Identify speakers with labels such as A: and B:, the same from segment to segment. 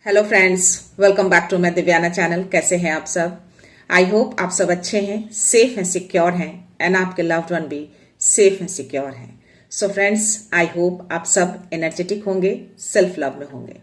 A: Hello friends, welcome back to my Divyana channel. कैसे हैं आप सब? आई होप आप सब अच्छे हैं, सेफ हैं, सिक्योर हैं एंड आपके लव्ड वन भी सेफ हैं, सिक्योर हैं। सो फ्रेंड्स, आई होप आप सब एनर्जेटिक होंगे, सेल्फ लव में होंगे।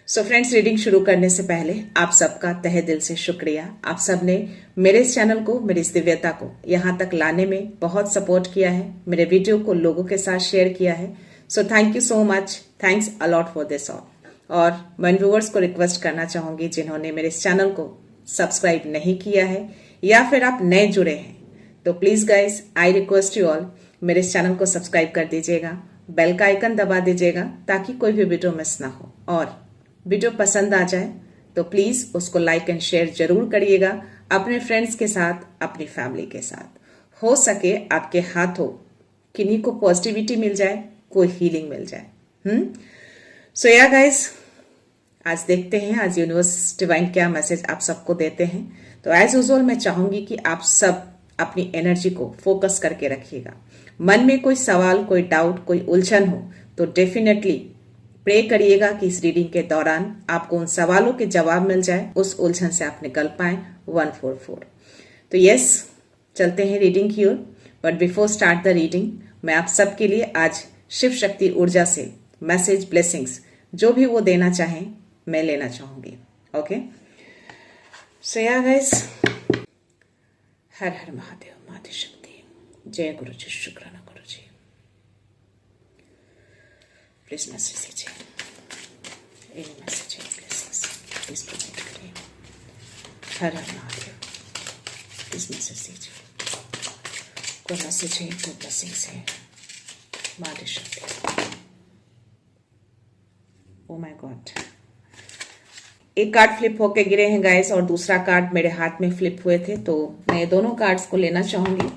A: सो फ्रेंड्स, रीडिंग शुरू करने से पहले आप सबका तहे दिल से शुक्रिया। आप सब ने मेरे इस चैनल को, मेरी इस दिव्यता को यहाँ तक लाने में बहुत सपोर्ट किया है, मेरे वीडियो को लोगों के साथ शेयर किया है। So thank you so much, thanks a lot for this all. और मैं व्यूअर्स को रिक्वेस्ट करना चाहूंगी जिन्होंने मेरे इस चैनल को सब्सक्राइब नहीं किया है या फिर आप नए जुड़े हैं, तो please guys I request you all, मेरे इस चैनल को सब्सक्राइब कर दीजिएगा, बेल का आइकन दबा दीजिएगा ताकि कोई भी वीडियो मिस ना हो। और वीडियो पसंद आ जाए तो प्लीज उसको लाइक एंड शेयर जरूर करिएगा अपने फ्रेंड्स के साथ, अपनी फैमिली के साथ। हो सके आपके हाथों किन्हीं को पॉजिटिविटी मिल जाए, कोई हीलिंग मिल जाए। सो या गाइज, आज देखते हैं आज यूनिवर्स डिवाइन क्या मैसेज आप सबको देते हैं। तो एज यूजुअल मैं चाहूंगी कि आप सब अपनी एनर्जी को फोकस करके रखिएगा। मन में कोई सवाल, कोई डाउट, कोई उलझन हो तो डेफिनेटली प्रे करिएगा कि इस रीडिंग के दौरान आपको उन सवालों के जवाब मिल जाए, उस उलझन से आप निकल पाए। 144। तो यस, चलते हैं रीडिंग की ओर। But before start the reading, मैं आप सबके लिए आज शिव शक्ति ऊर्जा से मैसेज, ब्लेसिंग्स जो भी वो देना चाहें मैं लेना चाहूंगी। ओके, सो या गाइस, हर हर महादेव, माता शक्ति, जय गुरु जी, शुक्राना गुरु जी। प्लीज मैसेज दीजिए, any message, any blessings please provide करिए। हर हर महादेव, प्लीज मैसेज दीजिए। कोई मैसेज है, कोई ब्लेसिंग्स है, माता शक्ति। ओ माय गॉड, एक कार्ड फ्लिप होके गिरे हैं गाइस और दूसरा कार्ड मेरे हाथ में फ्लिप हुए थे, तो मैं दोनों कार्ड्स को लेना चाहूंगी।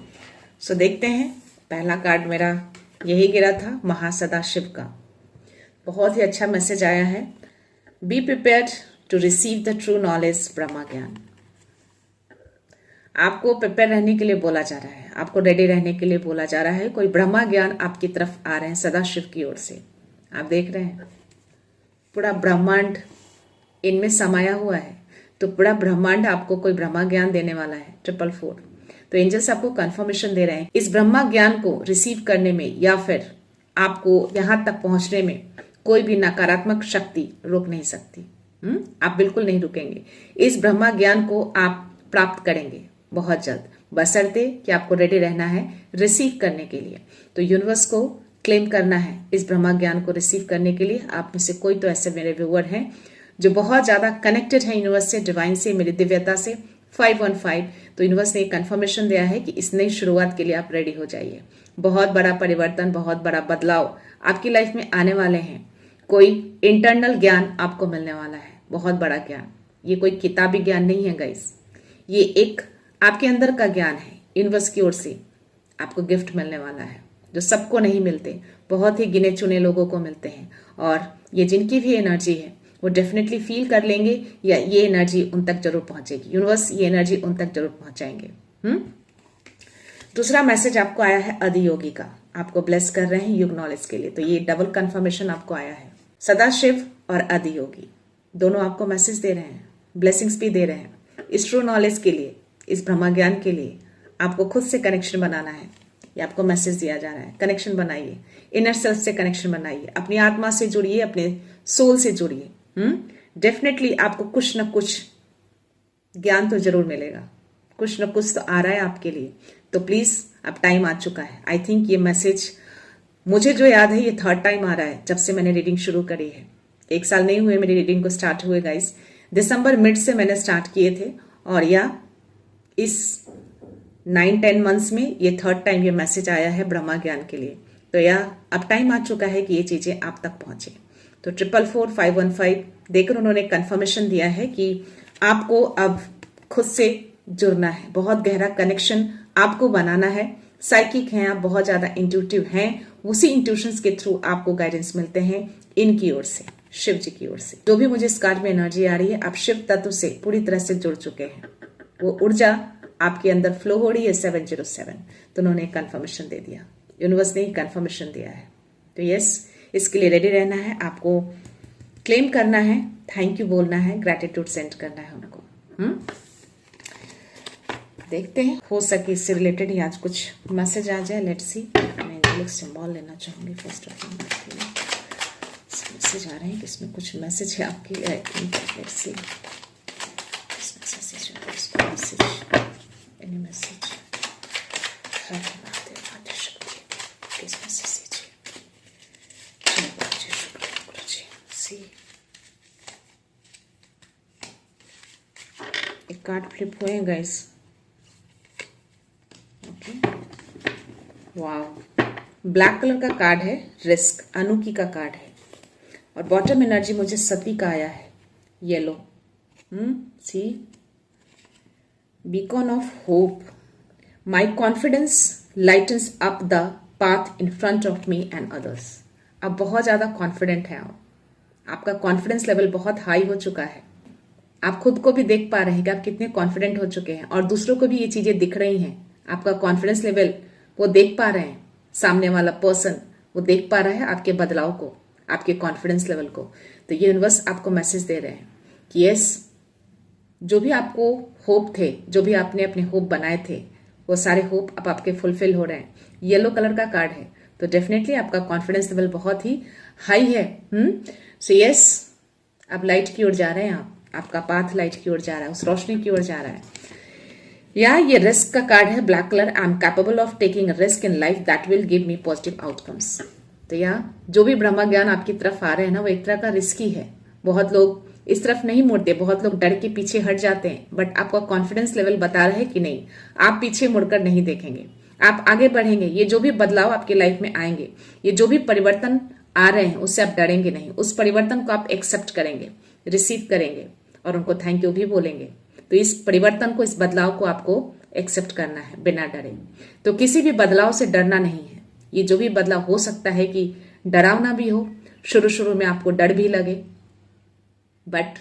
A: सो देखते हैं। पहला कार्ड मेरा यही गिरा था, महासदाशिव का। बहुत ही अच्छा मैसेज आया है। Be prepared to receive the true knowledge, Brahma gyan. आपको प्रिपेयर रहने के लिए बोला जा रहा है, आपको रेडी रहने के लिए बोला जा रहा है। कोई ब्रह्मा ज्ञान आपकी तरफ आ रहे हैं सदाशिव की ओर से। आप देख रहे हैं पूरा ब्रह्मांड इनमें समाया हुआ है, तो पूरा ब्रह्मांड आपको कोई ब्रह्मा ज्ञान देने वाला है। 444। तो एंजल्स आपको कंफर्मेशन दे रहे हैं इस ब्रह्मा ज्ञान को रिसीव करने में या फिर आपको यहां तक पहुंचने में कोई भी नकारात्मक शक्ति रोक नहीं सकती। आप बिल्कुल नहीं रुकेंगे। इस ब्रह्मा ज्ञान को आप प्राप्त करेंगे बहुत जल्द, बशर्ते कि आपको रेडी रहना है रिसीव करने के लिए। तो यूनिवर्स को क्लेम करना है इस ब्रह्मा ज्ञान को रिसीव करने के लिए। आप में से कोई तो ऐसे मेरे व्यूअर हैं जो बहुत ज्यादा कनेक्टेड है यूनिवर्स से, डिवाइन से, मेरी दिव्यता से। 515। तो यूनिवर्स ने कंफर्मेशन दिया है कि इस नई शुरुआत के लिए आप रेडी हो जाइए। बहुत बड़ा परिवर्तन, बहुत बड़ा बदलाव आपकी लाइफ में आने वाले हैं। कोई इंटरनल ज्ञान आपको मिलने वाला है, बहुत बड़ा ज्ञान। ये कोई किताबी ज्ञान नहीं है गाइस, ये एक आपके अंदर का ज्ञान है। यूनिवर्स की ओर से आपको गिफ्ट मिलने वाला है जो सबको नहीं मिलते, बहुत ही गिने चुने लोगों को मिलते हैं। और ये जिनकी भी एनर्जी है वो डेफिनेटली फील कर लेंगे, या ये एनर्जी उन तक जरूर पहुंचेगी। यूनिवर्स ये एनर्जी उन तक जरूर पहुंचाएंगे। दूसरा मैसेज आपको आया है अधियोगी का, आपको ब्लेस कर रहे हैं युग नॉलेज के लिए। तो ये डबल कंफर्मेशन आपको आया है। सदाशिव और अधियोगी दोनों आपको मैसेज दे रहे हैं, ब्लेसिंग्स भी दे रहे हैं इस ट्रू नॉलेज के लिए, इस ब्रह्मा ज्ञान के लिए। आपको खुद से कनेक्शन बनाना है, ये आपको मैसेज दिया जा रहा है। कनेक्शन बनाइए, इनर सेल्फ से कनेक्शन बनाइए, अपनी आत्मा से जुड़िए, अपने सोल से जुड़िए। डेफिनेटली आपको कुछ न कुछ ज्ञान तो जरूर मिलेगा, कुछ न कुछ तो आ रहा है आपके लिए। तो प्लीज अब टाइम आ चुका है। आई थिंक ये मैसेज मुझे जो याद है ये थर्ड टाइम आ रहा है जब से मैंने रीडिंग शुरू करी है। 1 साल नहीं हुए मेरी रीडिंग को स्टार्ट हुए गाइस, दिसंबर मिड से मैंने स्टार्ट किए थे, और या इस 9-10 मंथ्स में ये थर्ड टाइम ये मैसेज आया है ब्रह्मा ज्ञान के लिए। तो या अब टाइम आ चुका है कि ये चीजें आप तक पहुंचे। तो 444, 515 देकर उन्होंने कंफर्मेशन दिया है कि आपको अब खुद से जुड़ना है, बहुत गहरा कनेक्शन आपको बनाना है। साइकिक हैं आप, बहुत ज्यादा इंट्यूटिव हैं, उसी इंट्यूशंस के थ्रू आपको गाइडेंस मिलते हैं इनकी ओर से, शिव जी की ओर से। जो भी मुझे इस कार्ड में एनर्जी आ रही है, आप शिव तत्व से पूरी तरह से जुड़ चुके हैं, वो ऊर्जा आपके अंदर फ्लो हो रही है। 707। तो उन्होंने कंफर्मेशन दे दिया, यूनिवर्स ने कंफर्मेशन दिया है। तो यस, इसके लिए रेडी रहना है आपको। क्लेम करना है, थैंक यू बोलना है, ग्रैटिट्यूड सेंड करना है उनको। देखते हैं, हो सके इससे रिलेटेड ही आज कुछ मैसेज आ जाए। Let's see. मैं एंजेलिक सिंबल लेना चाहूंगी फर्स्ट ऑफ ऑल। मैसेज आ रहे हैं कि इसमें कुछ मैसेज है आपके लिए। I think let's see any message एक कार्ड फ्लिप हुए गाइस। ओके, वाव, ब्लैक कलर का कार्ड है, रिस्क, अनुकी का कार्ड है। और बॉटम एनर्जी मुझे सती का आया है, yellow. See, beacon of hope, my confidence lightens up the path in front of me and others. आप बहुत ज्यादा कॉन्फिडेंट हैं। आपका कॉन्फिडेंस लेवल बहुत हाई हो चुका है। आप खुद को भी देख पा रहे हैं कि आप कितने कॉन्फिडेंट हो चुके हैं, और दूसरों को भी ये चीजें दिख रही हैं। आपका कॉन्फिडेंस लेवल वो देख पा रहे हैं, सामने वाला पर्सन वो देख पा रहा है आपके बदलाव को, आपके कॉन्फिडेंस लेवल को। तो ये यूनिवर्स आपको मैसेज दे रहे हैं कि यस, जो भी आपको होप थे, जो भी आपने अपने होप बनाए थे, वो सारे होप अब आपके फुलफिल हो रहे हैं। येलो कलर का कार्ड है, तो डेफिनेटली आपका कॉन्फिडेंस लेवल बहुत ही हाई है। सो यस, अब लाइट की ओर जा रहे हैं आपका पाथ लाइट की ओर जा रहा है, उस रोशनी की ओर जा रहा है। या ये रिस्क का कार्ड है, black colour. I am capable of taking risk in life that will give me positive outcomes. तो या जो भी ब्रह्मा ज्ञान आपकी तरफ आ रहे हैं ना, वो एक तरह का रिस्की है। बहुत लोग इस तरफ नहीं मुड़ते, बहुत लोग डर के पीछे हट जाते हैं, बट आपका कॉन्फिडेंस लेवल बता रहा है कि नहीं, आप पीछे मुड़कर नहीं देखेंगे, आप आगे बढ़ेंगे। ये जो भी बदलाव आपकी लाइफ में आएंगे, ये जो भी परिवर्तन आ रहे हैं, उससे आप डरेंगे नहीं। उस परिवर्तन को आप एक्सेप्ट करेंगे, रिसीव करेंगे और उनको थैंक यू भी बोलेंगे। तो इस परिवर्तन को, इस बदलाव को आपको एक्सेप्ट करना है बिना डरे। तो किसी भी बदलाव से डरना नहीं है। ये जो भी बदलाव हो सकता है कि डरावना भी हो, शुरू में आपको डर भी लगे, बट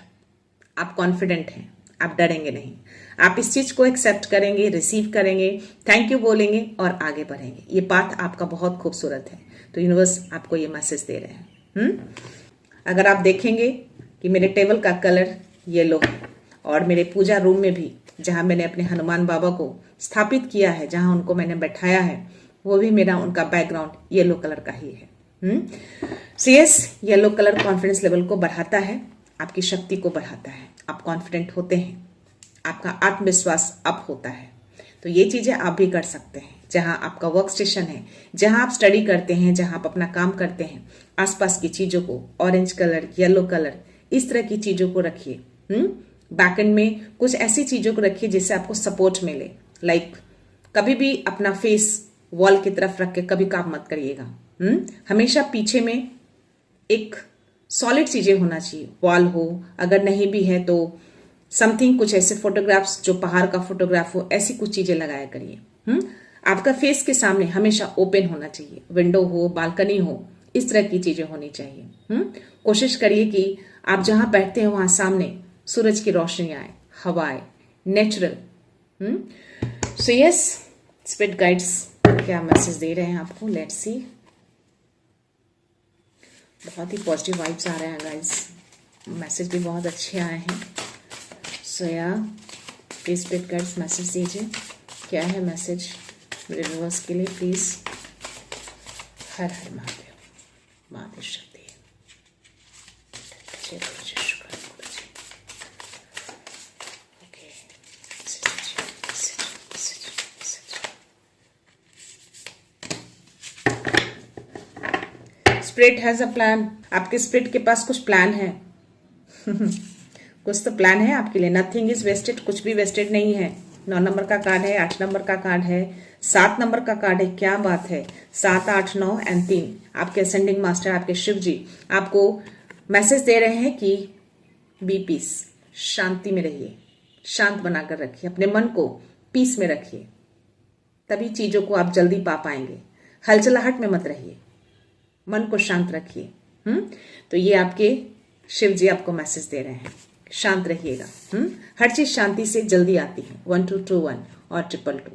A: आप कॉन्फिडेंट हैं, आप डरेंगे नहीं। आप इस चीज को एक्सेप्ट करेंगे, रिसीव करेंगे, थैंक यू बोलेंगे और आगे बढ़ेंगे। ये पाथ आपका बहुत खूबसूरत है। तो यूनिवर्स आपको ये मैसेज दे रहे हैं। अगर आप देखेंगे कि मेरे टेबल का कलर येलो है, और मेरे पूजा रूम में भी जहां मैंने अपने हनुमान बाबा को स्थापित किया है, जहां उनको मैंने बैठाया है, वो भी मेरा उनका बैकग्राउंड येलो कलर का ही है। So yes, yellow colour confidence level को बढ़ाता है, आपकी शक्ति को बढ़ाता है। आप कॉन्फिडेंट होते हैं, आपका आत्मविश्वास अप होता है। तो ये चीजें आप भी कर सकते हैं। जहां आपका वर्क स्टेशन है, जहां आप स्टडी करते हैं, जहां आप अपना काम करते हैं, आसपास की चीजों को ऑरेंज कलर, येलो कलर, इस तरह की चीजों को रखिए। बैकएंड में कुछ ऐसी चीजों को रखिए जिससे आपको सपोर्ट मिले। लाइक कभी भी अपना फेस वॉल की तरफ रख के कभी काम मत करिएगा। हमेशा पीछे में एक सॉलिड चीजें होना चाहिए। वॉल हो, अगर नहीं भी है तो समथिंग, कुछ ऐसे फोटोग्राफ्स जो पहाड़ का फोटोग्राफ हो, ऐसी कुछ चीजें लगाया करिए। आपका फेस के सामने हमेशा ओपन होना चाहिए, विंडो हो, बालकनी हो, इस तरह की चीजें होनी चाहिए। कोशिश करिए कि आप जहां बैठते हैं वहां सामने सूरज की रोशनी आए, हवा आए, natural. So yes, spirit guides क्या मैसेज दे रहे हैं आपको, लेट्स सी। बहुत ही पॉजिटिव वाइब्स आ रहे हैं गाइस, मैसेज भी बहुत अच्छे आए हैं। सो या प्लीज स्पिरिट गाइड्स मैसेज दीजिए, क्या है मैसेज मेरे व्यूअर्स के लिए प्लीज। हर हर महादेव, महादेव शक्ति। Spirit has a plan. आपके स्पिरिट के पास कुछ प्लान है। कुछ तो प्लान है आपके लिए। नथिंग इज वेस्टेड, कुछ भी वेस्टेड नहीं है। 9 नंबर का कार्ड है, 8 नंबर का कार्ड है, 7 नंबर का कार्ड है। क्या बात है, 7, 8, 9 एंड 3। आपके असेंडिंग मास्टर, आपके शिव जी आपको मैसेज दे रहे हैं कि बी पीस, शांति में रहिए, शांत बनाकर रखिए, अपने मन को पीस में रखिए, तभी चीजों को आप जल्दी पा पाएंगे। हलचलाहट में मत रहिए, मन को शांत रखिए। तो ये आपके शिव जी आपको मैसेज दे रहे हैं, शांत रहिएगा। हर चीज शांति से जल्दी आती है। 1221 और 222।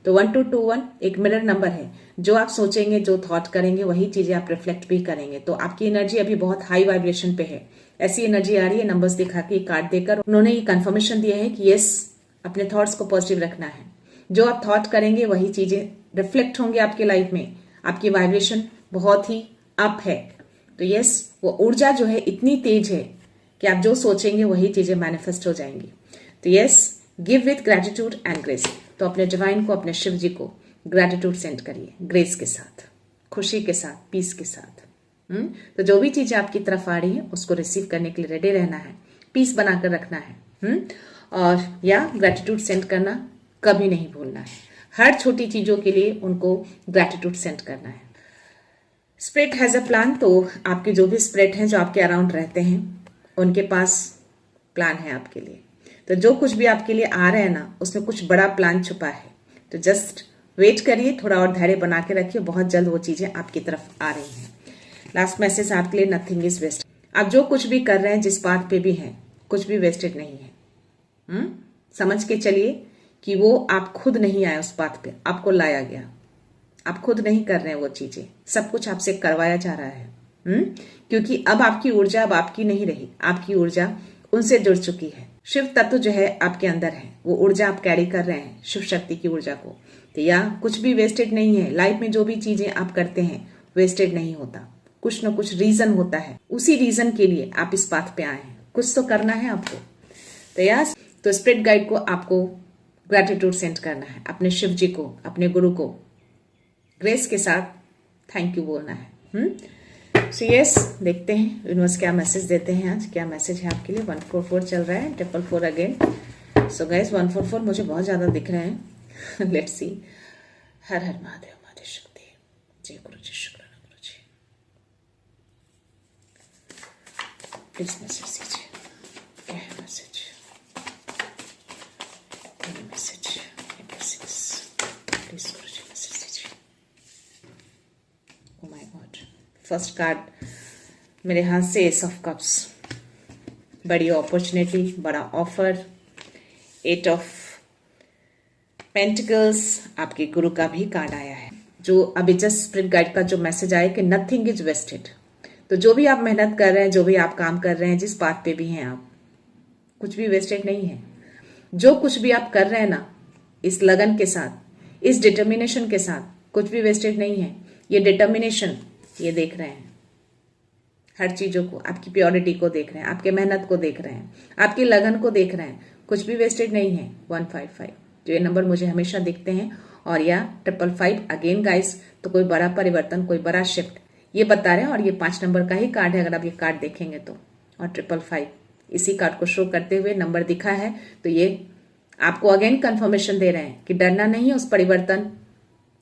A: तो 1221 एक मिरर नंबर है। जो आप सोचेंगे, जो थॉट करेंगे, वही चीजें आप रिफ्लेक्ट भी करेंगे। तो आपकी एनर्जी अभी बहुत हाई वाइब्रेशन पे है, ऐसी एनर्जी आ रही है, नंबर्स दिखा के कार्ड देकर उन्होंने ये कंफर्मेशन दिया है कि यस, अपने थॉट्स को पॉजिटिव रखना है। जो आप थॉट करेंगे वही चीजें रिफ्लेक्ट होंगे आपके लाइफ में। आपकी वाइब्रेशन बहुत ही अप है, तो यस, वो ऊर्जा जो है इतनी तेज है कि आप जो सोचेंगे वही चीजें मैनिफेस्ट हो जाएंगी। तो yes, give with gratitude and grace. तो अपने डिवाइन को, अपने शिव जी को ग्रेटिट्यूड सेंड करिए, ग्रेस के साथ, खुशी के साथ, पीस के साथ। तो जो भी चीजें आपकी तरफ आ रही है उसको रिसीव करने के लिए रेडी रहना है, पीस बनाकर रखना है। और या ग्रेटिट्यूड सेंड करना कभी नहीं भूलना है। हर छोटी चीजों के लिए उनको ग्रेटिट्यूड सेंड करना है। Spirit has a plan. तो आपके जो भी स्पिरिट हैं जो आपके अराउंड रहते हैं उनके पास प्लान है आपके लिए। तो जो कुछ भी आपके लिए आ रहा है ना, उसमें कुछ बड़ा प्लान छुपा है। तो जस्ट वेट करिए, थोड़ा और धैर्य बना के रखिए, बहुत जल्द वो चीजें आपकी तरफ आ रही हैं। लास्ट मैसेज आपके लिए, नथिंग इज वेस्ट। आप जो कुछ भी कर रहे हैं, जिस पाथ पे भी हैं, कुछ भी वेस्टेड नहीं है। समझ के चलिए कि वो आप खुद नहीं आए उस पाथ पे, आपको लाया गया। आप खुद नहीं कर रहे हैं वो चीजें, सब कुछ आपसे करवाया जा रहा है। क्योंकि अब आपकी ऊर्जा अब आपकी नहीं रही, आपकी ऊर्जा उनसे जुड़ चुकी है। शिव तत्व जो है आपके अंदर है, वो ऊर्जा आप कैरी कर रहे हैं, शिव शक्ति की ऊर्जा को। तो या कुछ भी वेस्टेड नहीं है। लाइफ में जो भी चीजें आप करते हैं वेस्टेड नहीं होता, कुछ न कुछ रीजन होता है। उसी रीजन के लिए आप इस पाथ पे आए हैं, कुछ तो करना है आपको। तो यार, तो स्पिरिट गाइड को आपको ग्रेटिट्यूड सेंड करना है, अपने शिव जी को, अपने गुरु को ग्रेस के साथ थैंक यू बोलना है। सो यस, देखते हैं यूनिवर्स क्या मैसेज देते हैं आज, क्या मैसेज है आपके लिए। 144 चल रहा है, 444 अगेन। सो गाइस, 144 मुझे बहुत ज्यादा दिख रहे हैं। Let's see. हर हर महादेव, माते शक्ति, जय गुरु जी, शुक्राना गुरु जी। प्लीज मैसेज दीजिए, क्या है message, message, please Guru ji message दीजिए। Oh my God, first card मेरे हाथ से एस ऑफ कप्स, बड़ी अपॉर्चुनिटी, बड़ा ऑफर। 8 ऑफ पेंटिकल्स, आपके गुरु का भी कार्ड आया है। जो अभी जस्ट स्पिरिट गाइड का जो मैसेज आया कि नथिंग इज वेस्टेड। तो जो भी आप मेहनत कर रहे हैं, जो भी आप काम कर रहे हैं, जिस पाथ पे भी हैं आप, कुछ भी वेस्टेड नहीं है। जो कुछ भी आप कर रहे हैं ना, इस लगन के साथ, इस डिटर्मिनेशन के साथ, कुछ भी वेस्टेड नहीं है। ये डिटर्मिनेशन, ये देख रहे हैं हर चीजों को, आपकी प्योरिटी को देख रहे हैं, आपके मेहनत को देख रहे हैं, आपकी लगन को देख रहे हैं, कुछ भी वेस्टेड नहीं है। 155 जो ये नंबर मुझे हमेशा दिखते हैं, और या 555 अगेन गाइस। तो कोई बड़ा परिवर्तन, कोई बड़ा शिफ्ट ये बता रहे हैं। और ये 5 नंबर का ही कार्ड है, अगर आप ये कार्ड देखेंगे तो। और 555 इसी कार्ड को शो करते हुए नंबर दिखा है। तो ये आपको अगेन कंफर्मेशन दे रहे हैं कि डरना नहीं है उस परिवर्तन,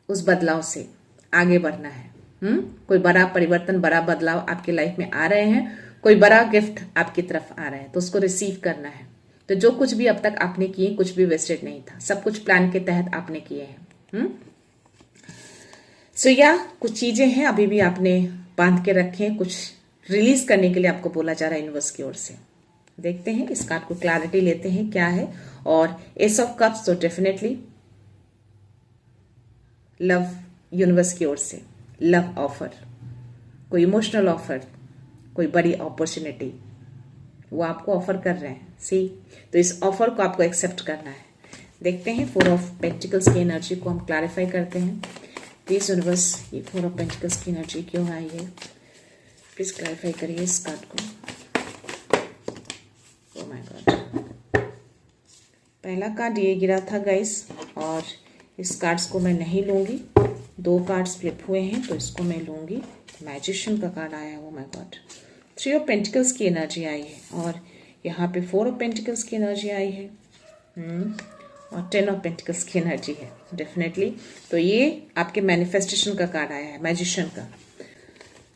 A: उस बदलाव से आगे बढ़ना है। कोई बड़ा परिवर्तन, बड़ा बदलाव आपके लाइफ में आ रहे हैं, कोई बड़ा गिफ्ट आपकी तरफ आ रहा है, तो उसको रिसीव करना है। तो जो कुछ भी अब तक आपने किए, कुछ भी वेस्टेड नहीं था, सब कुछ प्लान के तहत आपने किए हैं। सो या कुछ चीजें हैं अभी भी आपने बांध के रखे हैं, कुछ रिलीज करने के लिए आपको बोला जा रहा है यूनिवर्स की ओर से। देखते हैं इस कार्ड को क्लैरिटी लेते हैं क्या है। और एस ऑफ कप्स, तो डेफिनेटली लव यूनिवर्स की ओर से, लव ऑफर, कोई इमोशनल ऑफर, कोई बड़ी अपॉर्चुनिटी वो आपको ऑफर कर रहे हैं। सी, तो इस ऑफर को आपको एक्सेप्ट करना है। देखते हैं 4 ऑफ पेंटिकल्स की एनर्जी को हम क्लैरिफाई करते हैं। प्लीज यूनिवर्स, ये 4 ऑफ पेंटिकल्स की एनर्जी क्यों आई है, प्लीज क्लैरिफाई करिए इस कार्ड को। ओह माय गॉड, पहला कार्ड ये गिरा था गाइस, और इस कार्ड्स को मैं नहीं लूंगी। 2 कार्ड्स फ्लिप हुए हैं तो इसको मैं लूंगी। मैजिशियन का कार्ड आया है। Oh my God, 3 of pentacles की एनर्जी आई है, और यहाँ पे 4 ऑफ पेंटिकल्स की एनर्जी आई है, और 10 ऑफ पेंटिकल्स की एनर्जी है डेफिनेटली। तो ये आपके मैनिफेस्टेशन का कार्ड आया है, मैजिशियन का।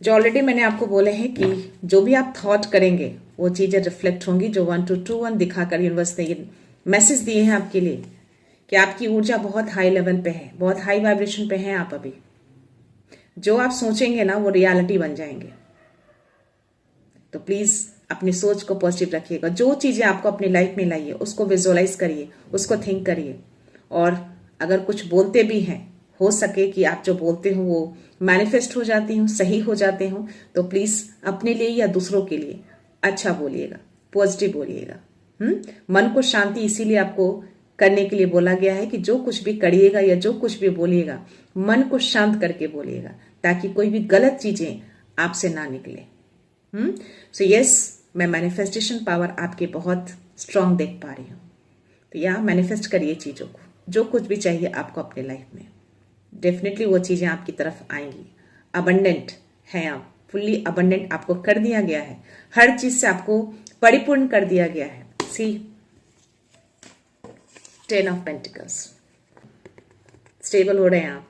A: जो ऑलरेडी मैंने आपको बोले हैं कि जो भी आप थॉट करेंगे वो चीजें रिफ्लेक्ट होंगी। जो 1 2 2 1 दिखाकर यूनिवर्स ने ये मैसेज दिए हैं आपके लिए कि आपकी ऊर्जा बहुत हाई लेवल पे है, बहुत हाई वाइब्रेशन पे है आप अभी। जो आप सोचेंगे ना वो रियलिटी बन जाएंगे। तो प्लीज अपनी सोच को पॉजिटिव रखिएगा। जो चीजें आपको अपनी लाइफ में लाइए उसको विजुअलाइज करिए, उसको थिंक करिए। और अगर कुछ बोलते भी हैं, हो सके कि आप जो बोलते हो वो मैनिफेस्ट हो जाती हो, सही हो जाते हो, तो प्लीज अपने लिए या दूसरों के लिए अच्छा बोलिएगा, पॉजिटिव बोलिएगा। मन को शांति इसीलिए आपको करने के लिए बोला गया है कि जो कुछ भी करिएगा या जो कुछ भी बोलिएगा, मन को शांत करके बोलिएगा, ताकि कोई भी गलत चीजें आपसे ना निकले। सो यस, मैं मैनिफेस्टेशन पावर आपके बहुत स्ट्रांग देख पा रही हूँ। तो या मैनिफेस्ट करिए चीजों को, जो कुछ भी चाहिए आपको अपने लाइफ में, डेफिनेटली वो चीजें आपकी तरफ आएंगी। अबंडेंट है आप, फुल्ली अबंडेंट आपको कर दिया गया है, हर चीज से आपको परिपूर्ण कर दिया गया है। सी 10 ऑफ पेंटिकल्स, स्टेबल हो रहे हैं आप।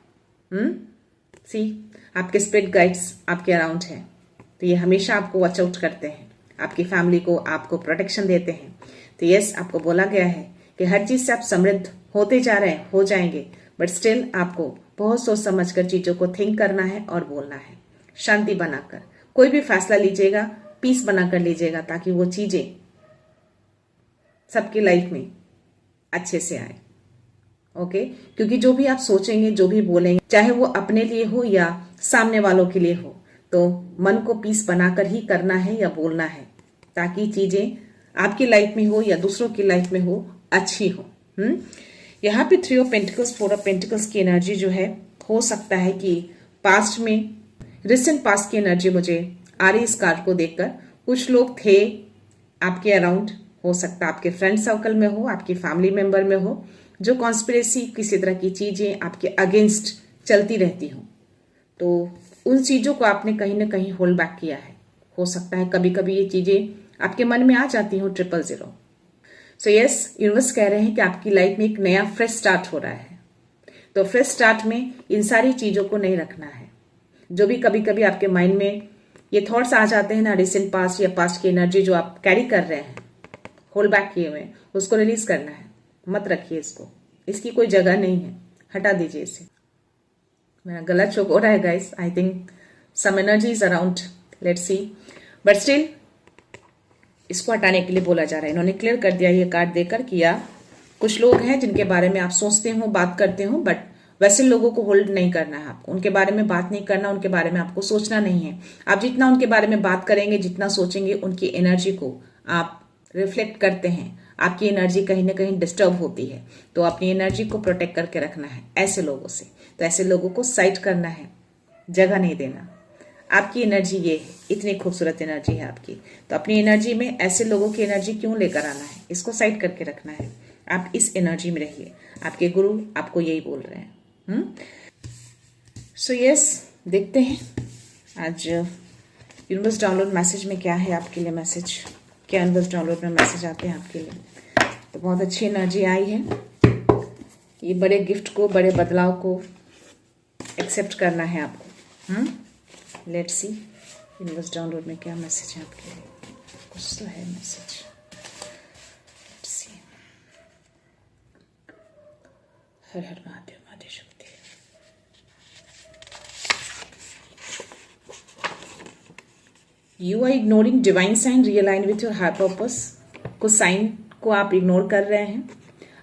A: सी आपके स्पिरिट गाइड्स आपके अराउंड हैं, तो ये हमेशा आपको वॉच आउट करते हैं, आपकी फैमिली को आपको प्रोटेक्शन देते हैं। तो यस, आपको बोला गया है कि हर चीज से आप समृद्ध होते जा रहे हैं, हो जाएंगे, बट स्टिल आपको बहुत सोच समझ कर चीजों को थिंक करना है और बोलना है, शांति बनाकर। कोई भी फैसला लीजिएगा, पीस बनाकर लीजिएगा, ताकि वो चीजें सबकी लाइफ में अच्छे से आए। ओके, क्योंकि जो भी आप सोचेंगे, जो भी बोलेंगे, चाहे वो अपने लिए हो या सामने वालों के लिए हो, तो मन को पीस बनाकर ही करना है या बोलना है, ताकि चीजें आपकी लाइफ में हो या दूसरों की लाइफ में हो, अच्छी हो। यहाँ पे 3 ऑफ पेंटिकल्स, 4 ऑफ पेंटिकल्स की एनर्जी जो है, हो सकता है कि पास्ट में, रिसेंट पास्ट की एनर्जी मुझे आ रही इस कार्ड को देखकर। कुछ लोग थे आपके अराउंड, हो सकता है आपके फ्रेंड सर्कल में हो, आपकी फैमिली मेंबर में हो, जो कॉन्स्पिरेसी, किसी तरह की चीजें आपके अगेंस्ट चलती रहती हो, तो उन चीजों को आपने कहीं ना कहीं होल्ड बैक किया है। हो सकता है कभी कभी ये चीजें आपके मन में आ जाती हो 000। सो यस, यूनिवर्स कह रहे हैं कि आपकी लाइफ में एक नया फ्रेश स्टार्ट हो रहा है। तो फ्रेश स्टार्ट में इन सारी चीजों को नहीं रखना है। जो भी कभी कभी आपके माइंड में ये थॉट्स आ जाते हैं ना, रिसेंट पास्ट या पास्ट की एनर्जी जो आप कैरी कर रहे हैं, होल्ड बैक किए हुए, उसको रिलीज करना है। मत रखिए इसको, इसकी कोई जगह नहीं है, हटा दीजिए इसे। मेरा गला चोक हो रहा है guys, I think some energy is around, let's see, but still इसको हटाने के लिए बोला जा रहा है। इन्होंने क्लियर कर दिया ये कार्ड देकर कि या कुछ लोग हैं जिनके बारे में आप सोचते हो, बात करते हो, बट वैसे लोगों को होल्ड नहीं करना है आपको, उनके बारे में बात नहीं करना, उनके बारे में आपको सोचना नहीं है। आप जितना उनके बारे में बात करेंगे, जितना सोचेंगे, उनकी एनर्जी को आप रिफ्लेक्ट करते हैं, आपकी एनर्जी कहीं ना कहीं डिस्टर्ब होती है। तो अपनी एनर्जी को प्रोटेक्ट करके रखना है ऐसे लोगों से। तो ऐसे लोगों को साइड करना है, जगह नहीं देना। आपकी एनर्जी ये है, इतनी खूबसूरत एनर्जी है आपकी, तो अपनी एनर्जी में ऐसे लोगों की एनर्जी क्यों लेकर आना है, इसको साइड करके रखना है। आप इस एनर्जी में रहिए, आपके गुरु आपको यही बोल रहे हैं। सो यस, देखते हैं आज यूनिवर्स डाउनलोड मैसेज में क्या है आपके लिए। मैसेज क्या यूनिवर्स डाउनलोड में मैसेज आते हैं आपके लिए। तो बहुत अच्छी एनर्जी आई है, ये बड़े गिफ्ट को, बड़े बदलाव को एक्सेप्ट करना है आपको। लेट्स सी यूनिवर्स डाउनलोड में क्या मैसेज है आपके लिए। कुछ तो है मैसेज, लेट्स सी। हर हर Mahadev, Mahadev Shakti. You are ignoring divine sign, realign with your higher purpose. कुछ साइन को आप इग्नोर कर रहे हैं,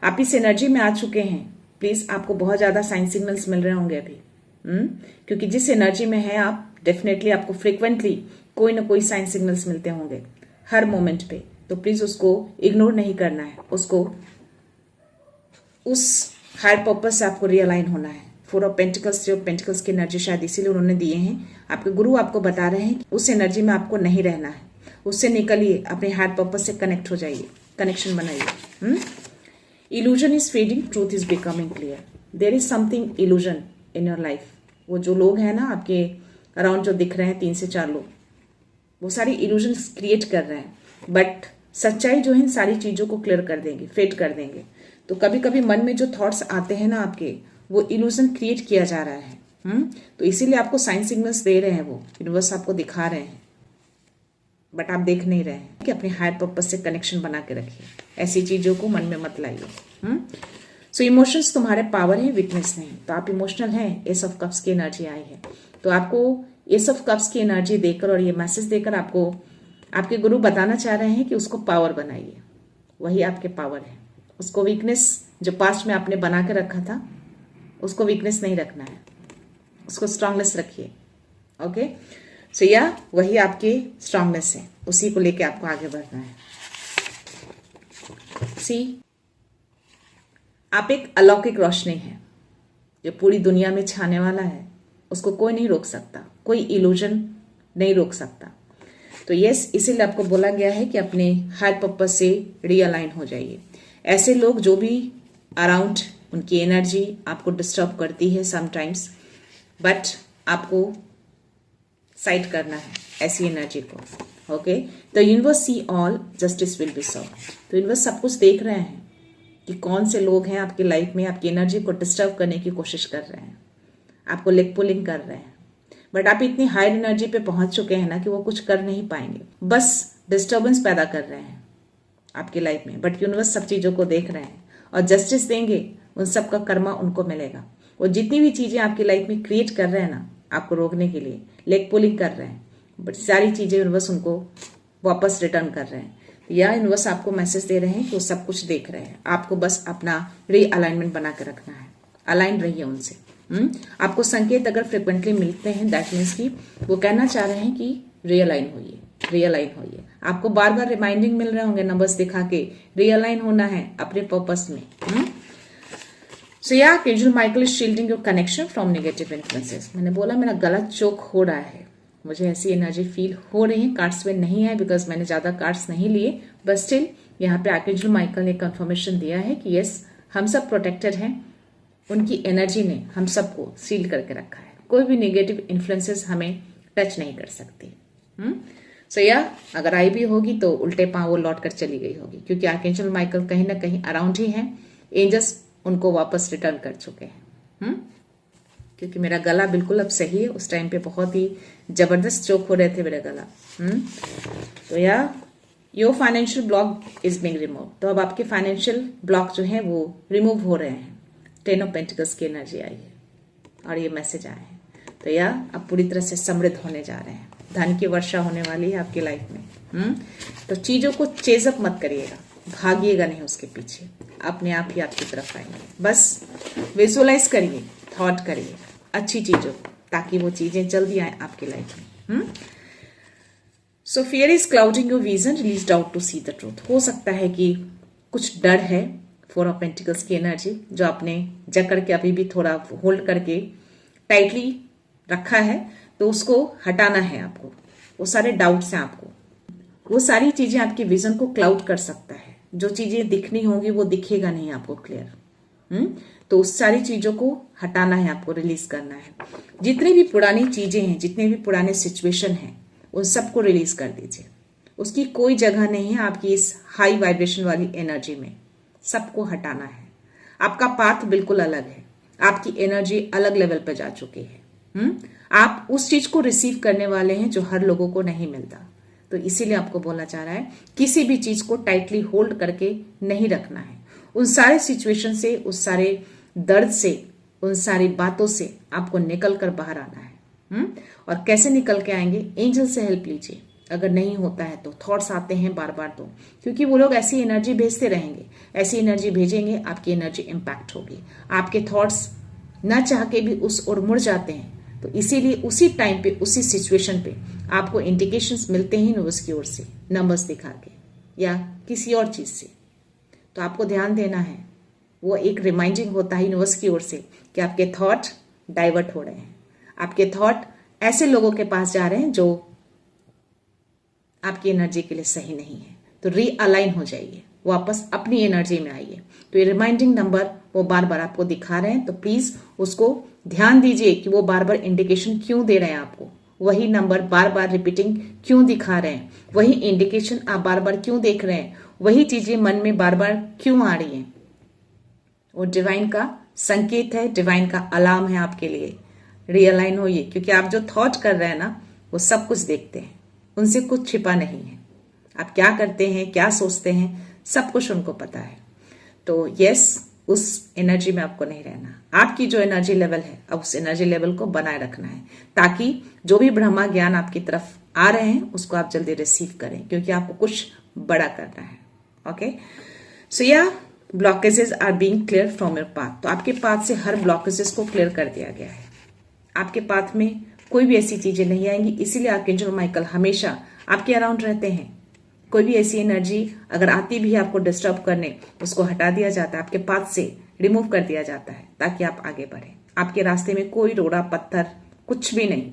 A: आप इस एनर्जी में आ चुके हैं। प्लीज, आपको बहुत ज्यादा साइन सिग्नल्स मिल रहे होंगे अभी, क्योंकि जिस एनर्जी में है आप, डेफिनेटली आपको फ्रिक्वेंटली कोई ना कोई साइन सिग्नल्स मिलते होंगे हर मोमेंट पे। तो प्लीज उसको इग्नोर नहीं करना है, उसको उस हायर पर्पस से आपको रियलाइन होना है। 4 ऑफ पेंटिकल्स, 3 ऑफ पेंटिकल्स की एनर्जी शायद इसीलिए उन्होंने दिए हैं। आपके गुरु आपको बता रहे हैं कि उस एनर्जी में आपको नहीं रहना है, उससे निकलिए, अपने हायर पर्पस से कनेक्ट हो जाइए, कनेक्शन बनाइए। Illusion is fading, truth is becoming clear. There is something illusion in your life. वो जो लोग हैं ना आपके अराउंड जो दिख रहे हैं, 3 से 4 लोग, वो सारी इल्यूजन क्रिएट कर रहे हैं, बट सच्चाई जो है इन सारी चीजों को क्लियर कर देंगे, फेड कर देंगे। तो कभी कभी मन में जो थॉट्स आते हैं ना आपके, वो इल्यूजन क्रिएट किया जा रहा है। तो इसीलिए आपको साइन सिग्नल्स दे रहे हैं, वो यूनिवर्स आपको दिखा रहे हैं, बट आप देख नहीं रहे हैं। कि अपने हायर पर्पस से कनेक्शन बना के रखिए, ऐसी चीजों को मन में मत लाइए। सो इमोशंस तुम्हारे पावर है, वीकनेस नहीं। तो आप इमोशनल हैं, एस ऑफ कप्स की एनर्जी आई है, तो आपको एस ऑफ कप्स की एनर्जी देकर और ये मैसेज देकर आपको आपके गुरु बताना चाह रहे हैं कि उसको पावर बनाइए, वही आपके पावर है। उसको वीकनेस जो पास्ट में आपने बना के रखा था, उसको वीकनेस नहीं रखना है, उसको स्ट्रांगनेस रखिए। ओके, सो या वही आपकी स्ट्रांगनेस है, उसी को लेके आपको आगे बढ़ना है। सी, आप एक अलौकिक रोशनी है जो पूरी दुनिया में छाने वाला है, उसको कोई नहीं रोक सकता, कोई इल्यूजन नहीं रोक सकता। तो यस, इसीलिए आपको बोला गया है कि अपने हायर पर्पस से रीअलाइन हो जाइए। ऐसे लोग जो भी अराउंड, उनकी एनर्जी आपको डिस्टर्ब करती है समटाइम्स, बट आपको साइड करना है ऐसी एनर्जी को। ओके, तो universe see all, justice will be serve. तो यूनिवर्स सब कुछ देख रहे हैं कि कौन से लोग हैं आपकी लाइफ में आपकी एनर्जी को डिस्टर्ब करने की कोशिश कर रहे हैं, आपको लेग पुलिंग कर रहे हैं, बट आप इतनी हायर एनर्जी पे पहुंच चुके हैं ना कि वो कुछ कर नहीं पाएंगे, बस डिस्टर्बेंस पैदा कर रहे हैं आपकी लाइफ में। बट यूनिवर्स सब चीजों को देख रहे हैं और जस्टिस देंगे, उन सब का कर्मा उनको मिलेगा। वो जितनी भी चीजें आपकी लाइफ में क्रिएट कर रहे हैं ना आपको रोकने के लिए, लेग पुलिंग कर रहे हैं, बट सारी चीजें यूनिवर्स उनको वापस रिटर्न कर रहे हैं। या यूनिवर्स आपको मैसेज दे रहे हैं कि वो सब कुछ देख रहे हैं, आपको बस अपना रीअलाइनमेंट बना के रखना है, अलाइन रहिए उनसे। आपको संकेत अगर फ्रिक्वेंटली मिलते हैं, दैट मीन्स कि वो कहना चाह रहे हैं कि रियलाइन होइए, रियलाइन होइए। आपको बार बार रिमाइंडिंग मिल रहे होंगे नंबर्स दिखा के, रियलाइन होना है अपने पर्पस में। सो या archangel Michael is shielding your connection from negative influences. मैंने बोला मेरा गला चोक हो रहा है, मुझे ऐसी एनर्जी फील हो रही है। कार्ड्स में नहीं है बिकॉज मैंने ज्यादा कार्ड्स नहीं लिए, बट स्टिल यहाँ पे आर्कएंजल माइकल ने कंफर्मेशन दिया है कि यस, हम सब प्रोटेक्टेड हैं। उनकी एनर्जी ने हम सबको सील करके रखा है, कोई भी नेगेटिव इन्फ्लुएंसेस हमें टच नहीं कर सकती। सो या अगर आई भी होगी तो उल्टे पांव वो लौट कर चली गई होगी, क्योंकि आर्कएंजल माइकल कहीं ना कहीं अराउंड ही हैं। एंजल्स उनको वापस रिटर्न कर चुके हैं। क्योंकि मेरा गला बिल्कुल अब सही है, उस टाइम पे बहुत ही जबरदस्त चोक हो रहे थे मेरा गला। तो या your financial block is being remove. तो अब आपके फाइनेंशियल ब्लॉक जो है वो रिमूव हो रहे हैं। 10 ऑफ पेंटिकल्स की एनर्जी आई है और ये मैसेज आए हैं। तो या आप पूरी तरह से समृद्ध होने जा रहे हैं, धन की वर्षा होने वाली है आपकी लाइफ में। तो चीजों को चेजअप मत करिएगा, भागिएगा नहीं उसके पीछे, अपने आप ही आपकी तरफ आएंगे। बस विजुअलाइज करिए, थॉट करिए अच्छी चीजों को, ताकि वो चीजें जल्दी आए आपकी लाइफ में। So fear is clouding your vision, release out to see the truth. हो सकता है कि कुछ डर है, 4 ऑफ पेंटिकल्स की एनर्जी जो आपने जकड़ के अभी भी थोड़ा होल्ड करके टाइटली रखा है, तो उसको हटाना है आपको। वो सारे डाउट्स हैं आपको, वो सारी चीजें आपकी विजन को क्लाउड कर सकता है। जो चीजें दिखनी होंगी वो दिखेगा नहीं आपको क्लियर। तो उस सारी चीजों को हटाना है आपको, रिलीज करना है। जितनी भी पुरानी चीजें हैं, जितने भी पुराने सिचुएशन हैं, उन सबको रिलीज कर दीजिए। उसकी कोई जगह नहीं है आपकी इस हाई वाइब्रेशन वाली एनर्जी में, सबको हटाना है। आपका पाथ बिल्कुल अलग है, आपकी एनर्जी अलग लेवल पर जा चुकी है। आप उस चीज को रिसीव करने वाले हैं जो हर लोगों को नहीं मिलता। तो इसीलिए आपको बोलना चाह रहा है, किसी भी चीज को टाइटली होल्ड करके नहीं रखना है। उन सारे सिचुएशन से, उस सारे दर्द से, उन सारी बातों से आपको निकल कर बाहर आना है। और कैसे निकल के आएंगे? एंजल से हेल्प लीजिए। अगर नहीं होता है तो थॉट्स आते हैं बार बार, तो क्योंकि वो लोग ऐसी एनर्जी भेजते रहेंगे, ऐसी एनर्जी भेजेंगे, आपकी एनर्जी इंपैक्ट होगी। आपके थॉट्स न चाह के भी उस ओर मुड़ जाते हैं। तो इसीलिए उसी टाइम पे, उसी सिचुएशन पे आपको इंडिकेशंस मिलते हैं यूनिवर्स की ओर से, नंबर्स दिखा के या किसी और चीज से। तो आपको ध्यान देना है, वो एक रिमाइंडिंग होता है यूनिवर्स की ओर से कि आपके थॉट डाइवर्ट हो रहे हैं, आपके थॉट ऐसे लोगों के पास जा रहे हैं जो आपकी एनर्जी के लिए सही नहीं है। तो रीअलाइन हो जाइए, वापस अपनी एनर्जी में आइए। तो ये रिमाइंडिंग नंबर वो बार बार आपको दिखा रहे हैं, तो प्लीज उसको ध्यान दीजिए कि वो बार बार इंडिकेशन क्यों दे रहे हैं आपको, वही नंबर बार बार रिपीटिंग क्यों दिखा रहे हैं, वही इंडिकेशन आप बार बार क्यों देख रहे हैं, वही चीजें मन में बार बार क्यों आ रही हैं। वो डिवाइन का संकेत है, डिवाइन का अलार्म है आपके लिए। रियलाइन होइए, क्योंकि आप जो थॉट कर रहे हैं ना, वो सब कुछ देखते हैं, उनसे कुछ छिपा नहीं है। आप क्या करते हैं, क्या सोचते हैं, सब कुछ उनको पता है। तो यस, उस एनर्जी में आपको नहीं रहना। आपकी जो एनर्जी लेवल है, अब उस एनर्जी लेवल को बनाए रखना है, ताकि जो भी ब्रह्मा ज्ञान आपकी तरफ आ रहे हैं उसको आप जल्दी रिसीव करें, क्योंकि आपको कुछ बड़ा करना है। ओके, सो या blockages are being clear from your path. तो आपके पाथ से हर ब्लॉकेजेस को क्लियर कर दिया गया है। आपके पाथ में कोई भी ऐसी चीजें नहीं आएंगी। इसीलिए आर्कएंजल माइकल हमेशा आपके अराउंड रहते हैं। कोई भी ऐसी एनर्जी अगर आती भी है आपको डिस्टर्ब करने, उसको हटा दिया जाता है, आपके पास से रिमूव कर दिया जाता है, ताकि आप आगे बढ़े। आपके रास्ते में कोई रोड़ा पत्थर कुछ भी नहीं,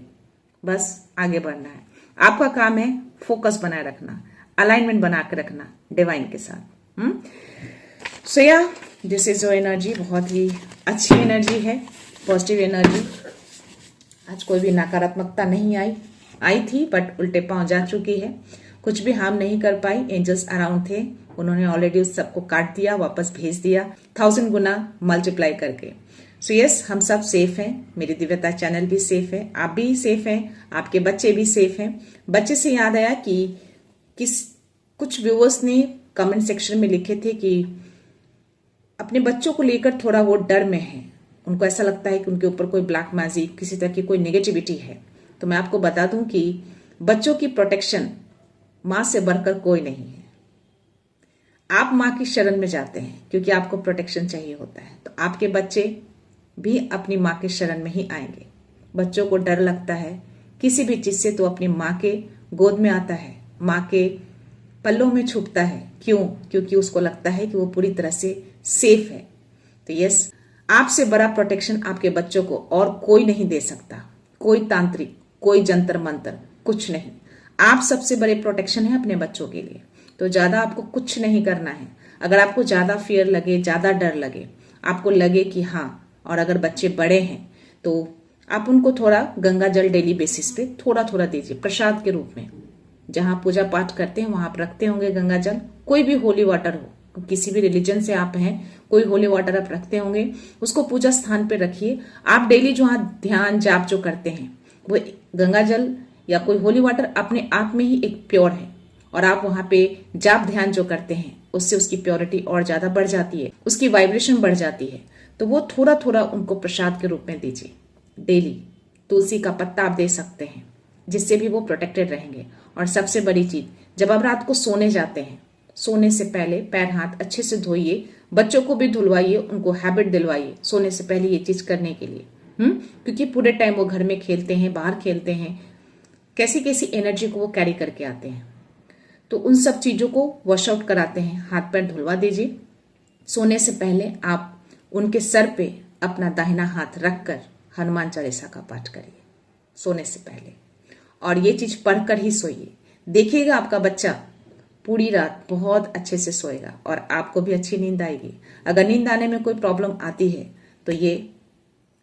A: बस आगे बढ़ना है। आपका काम है फोकस बनाए रखना, अलाइनमेंट बना के रखना डिवाइन के साथ। सो या दिस इज योर एनर्जी। बहुत ही अच्छी एनर्जी है, पॉजिटिव एनर्जी। आज कोई भी नकारात्मकता नहीं आई थी, बट उल्टे पांव जा चुकी है। कुछ भी हार्म नहीं कर पाई। एंजल्स अराउंड थे, उन्होंने ऑलरेडी उस सबको काट दिया, वापस भेज दिया 1000 गुना मल्टीप्लाई करके। सो यस, हम सब सेफ हैं। मेरी दिव्यता चैनल भी सेफ है, आप भी सेफ हैं, आपके बच्चे भी सेफ हैं। बच्चे से याद आया कि कुछ व्यूअर्स ने कमेंट सेक्शन में लिखे थे कि अपने बच्चों को लेकर थोड़ा वो डर में है। उनको ऐसा लगता है कि उनके ऊपर कोई ब्लैक मैजिक, किसी तरह की कोई नेगेटिविटी है। तो मैं आपको बता दूं कि बच्चों की प्रोटेक्शन मां से बढ़कर कोई नहीं है। आप मां की शरण में जाते हैं क्योंकि आपको प्रोटेक्शन चाहिए होता है, तो आपके बच्चे भी अपनी मां के शरण में ही आएंगे। बच्चों को डर लगता है किसी भी चीज से, तो अपनी मां के गोद में आता है, मां के पल्लों में छुपता है। क्यों? क्योंकि उसको लगता है कि वो पूरी तरह से सेफ है। तो यस, आपसे बड़ा प्रोटेक्शन आपके बच्चों को और कोई नहीं दे सकता। कोई तांत्रिक, कोई जंतर मंतर, कुछ नहीं। आप सबसे बड़े प्रोटेक्शन है अपने बच्चों के लिए। तो ज्यादा आपको कुछ नहीं करना है। अगर आपको ज्यादा फियर लगे, ज्यादा डर लगे, आपको लगे कि हाँ, और अगर बच्चे बड़े हैं तो आप उनको थोड़ा गंगा जल डेली बेसिस पे थोड़ा थोड़ा दीजिए, प्रसाद के रूप में। जहां पूजा पाठ करते हैं वहां आप रखते होंगे गंगा जल, कोई भी होली वाटर हो, किसी भी रिलीजन से आप हैं, कोई होली वाटर आप रखते होंगे, उसको पूजा स्थान पे रखिए। आप डेली जो ध्यान जाप जो करते हैं, वो गंगा जल या कोई होली वाटर अपने आप में ही एक प्योर है, और आप वहां पे जाप ध्यान जो करते हैं उससे उसकी प्योरिटी और ज्यादा बढ़ जाती है, उसकी वाइब्रेशन बढ़ जाती है। तो वो थोड़ा थोड़ा उनको प्रसाद के रूप में दीजिए डेली। तुलसी का पत्ता आप दे सकते हैं, जिससे भी वो प्रोटेक्टेड रहेंगे। और सबसे बड़ी चीज, जब आप रात को सोने जाते हैं, सोने से पहले पैर हाथ अच्छे से धोइए, बच्चों को भी धुलवाइए, उनको हैबिट दिलवाइए सोने से पहले ये चीज करने के लिए। क्योंकि पूरे टाइम वो घर में खेलते हैं, बाहर खेलते हैं, कैसी कैसी एनर्जी को वो कैरी करके आते हैं। तो उन सब चीजों को वॉश आउट कराते हैं। हाथ पैर धुलवा दीजिए। सोने से पहले आप उनके सर पे अपना दाहिना हाथ रखकर हनुमान चालीसा का पाठ करिए सोने से पहले, और ये चीज पढ़कर ही सोइए। देखिएगा आपका बच्चा पूरी रात बहुत अच्छे से सोएगा और आपको भी अच्छी नींद आएगी। अगर नींद आने में कोई प्रॉब्लम आती है तो ये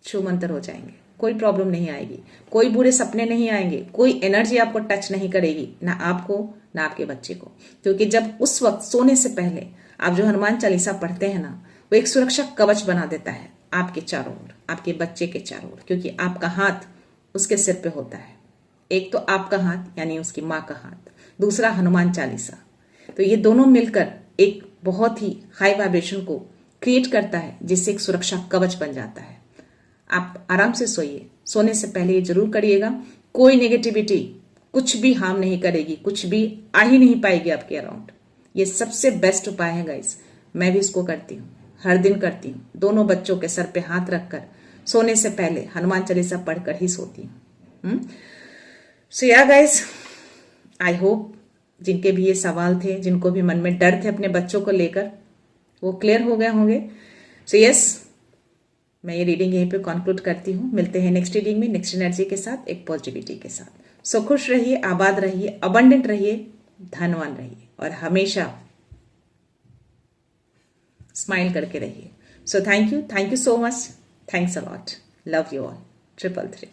A: छूमंतर हो जाएंगे, कोई प्रॉब्लम नहीं आएगी, कोई बुरे सपने नहीं आएंगे, कोई एनर्जी आपको टच नहीं करेगी, ना आपको ना आपके बच्चे को। क्योंकि जब उस वक्त सोने से पहले आप जो हनुमान चालीसा पढ़ते हैं ना, वो एक सुरक्षा कवच बना देता है आपके चारों ओर, आपके बच्चे के चारों ओर। क्योंकि आपका हाथ उसके सिर पे होता है। एक तो आपका हाथ यानी उसकी माँ का हाथ, दूसरा हनुमान चालीसा। तो ये दोनों मिलकर एक बहुत ही हाई वाइब्रेशन को क्रिएट करता है, जिससे एक सुरक्षा कवच बन जाता है। आप आराम से सोइए। सोने से पहले ये जरूर करिएगा। कोई नेगेटिविटी कुछ भी हार्म नहीं करेगी, कुछ भी आ ही नहीं पाएगी आपके अराउंड। ये सबसे बेस्ट उपाय है गाइस। मैं भी इसको करती हूँ, हर दिन करती हूँ। दोनों बच्चों के सर पे हाथ रखकर सोने से पहले हनुमान चालीसा पढ़कर ही सोती हूँ। सो या गाइस, आई होप जिनके भी ये सवाल थे, जिनको भी मन में डर थे अपने बच्चों को लेकर, वो क्लियर हो गए होंगे। सो यस, मैं ये रीडिंग यहीं पे कंक्लूड करती हूँ। मिलते हैं नेक्स्ट रीडिंग में, नेक्स्ट एनर्जी के साथ, एक पॉजिटिविटी के साथ। सो खुश रहिए, आबाद रहिए, अबंडेंट रहिए, धनवान रहिए और हमेशा स्माइल करके रहिए। So thank you so much, thanks a lot, love you all, 333।